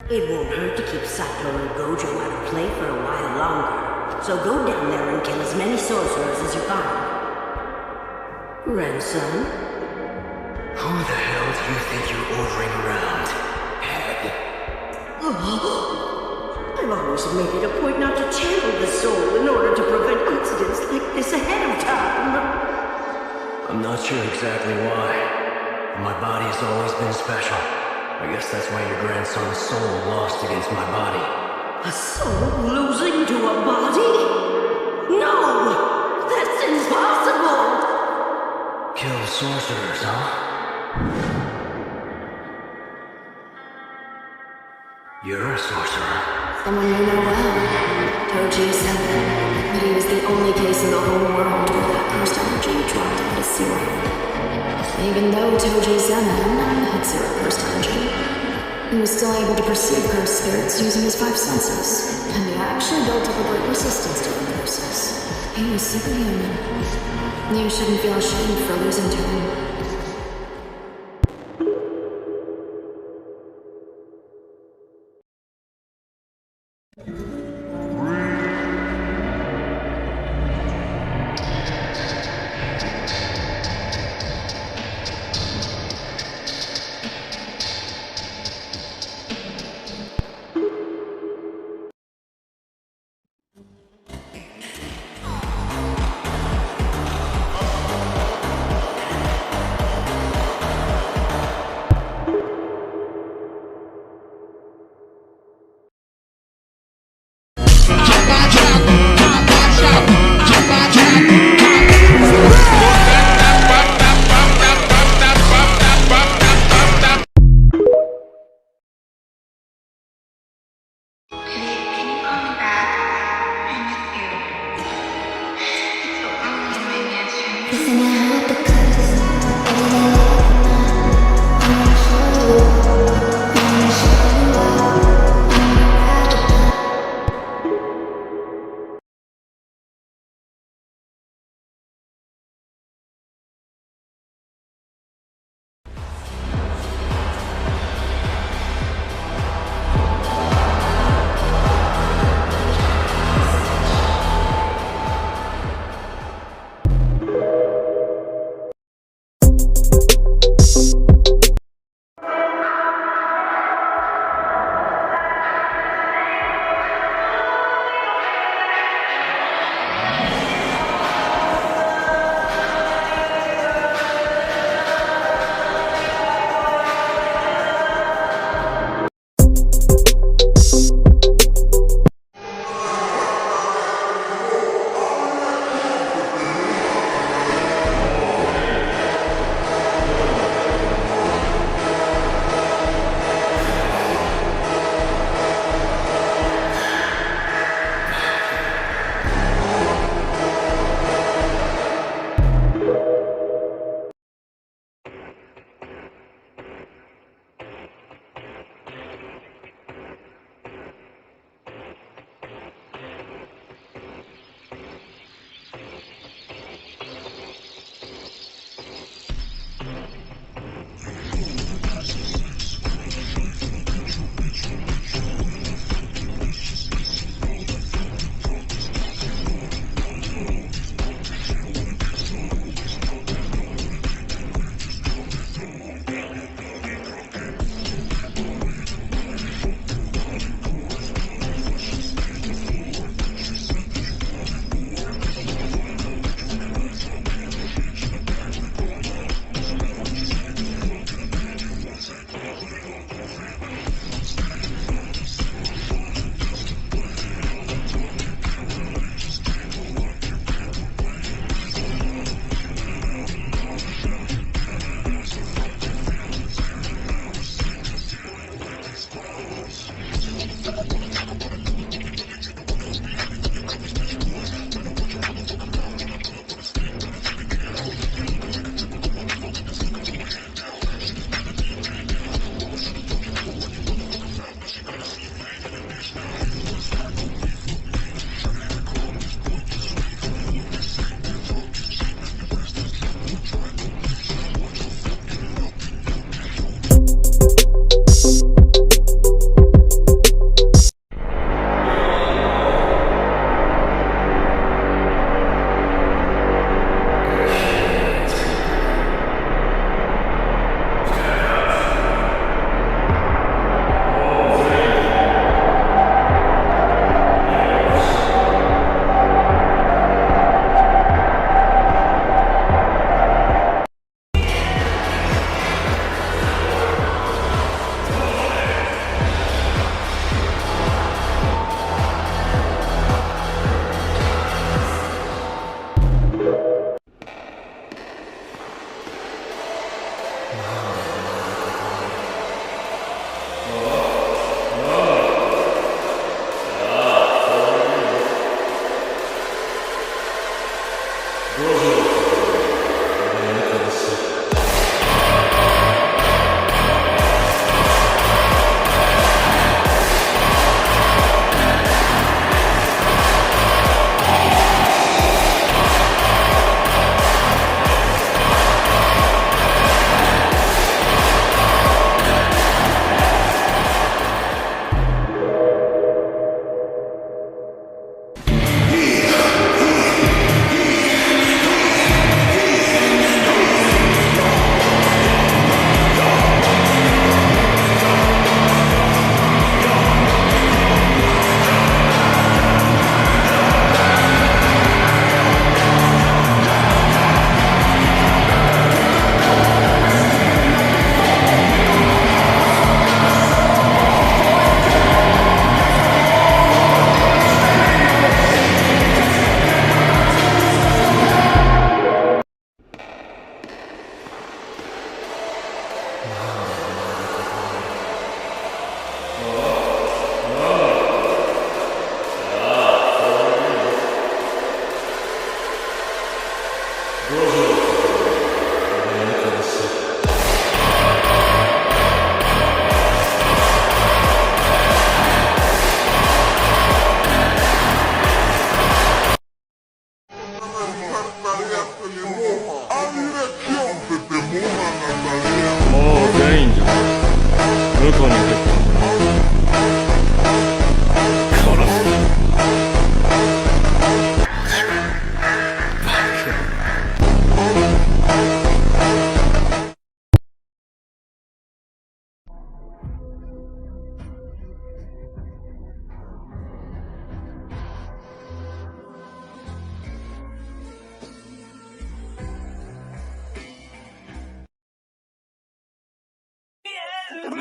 It won't hurt to keep Sato and Gojo out of play for a while longer. So go down there and kill as many sorcerers as you find. Grandson? Who the hell do you think you're ordering around, head? I've always made it a point not to channel the soul in order to prevent incidents like this ahead of time. I'm not sure exactly why. My body has always been special. I guess that's why your grandson's soul lost against my body. A soul losing to a body? No! That's impossible! Kill sorcerers, huh? You're a sorcerer. Someone you know well. Toji said that he was the only case in the whole world where that cursed energy dropped out of zero. Even though Toji Zenon had zero cursed energy, he was still able to perceive cursed spirits using his 5 senses, and he actually built up a great resistance to the curses. He was superhuman. You shouldn't feel ashamed for losing to him.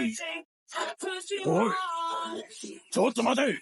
おい、ちょっと待て。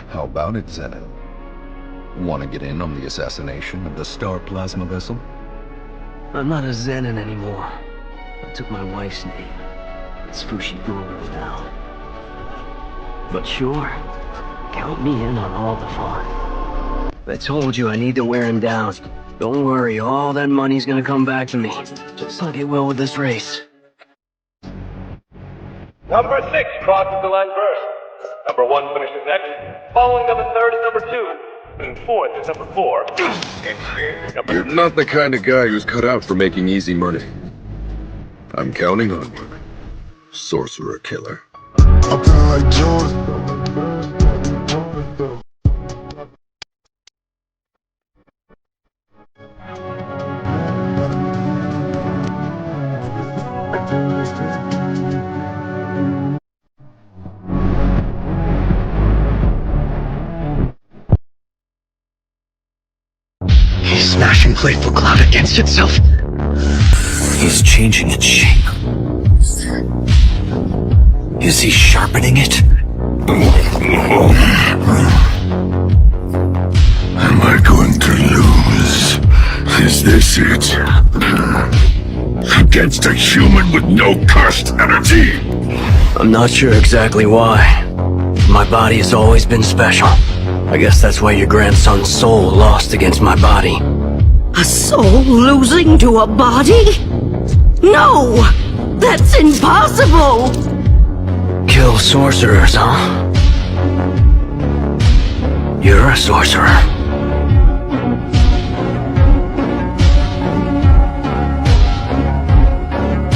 How about it, Zenon? Want to get in on the assassination of the Star Plasma vessel? I'm not a Zenin anymore. I took my wife's name. It's Fushiguro now. But sure, count me in on all the fun. I told you I need to wear him down. Don't worry, all that money's gonna come back to me. Just like it will with this race. Number 6 crosses the line first. Number 1 finishes next. Following them in third is number 2. And fourth is number 4. You're not the kind of guy who's cut out for making easy money. I'm counting on you, sorcerer killer. I'm kinda like Jordan. He's smashing Playful Cloud against itself. He's changing its shape. Is he sharpening it? Am I going to lose? Is this it? Against a human with no cursed energy? I'm not sure exactly why. My body has always been special. I guess that's why your grandson's soul lost against my body. A soul losing to a body? No! That's impossible! Kill sorcerers, huh? You're a sorcerer.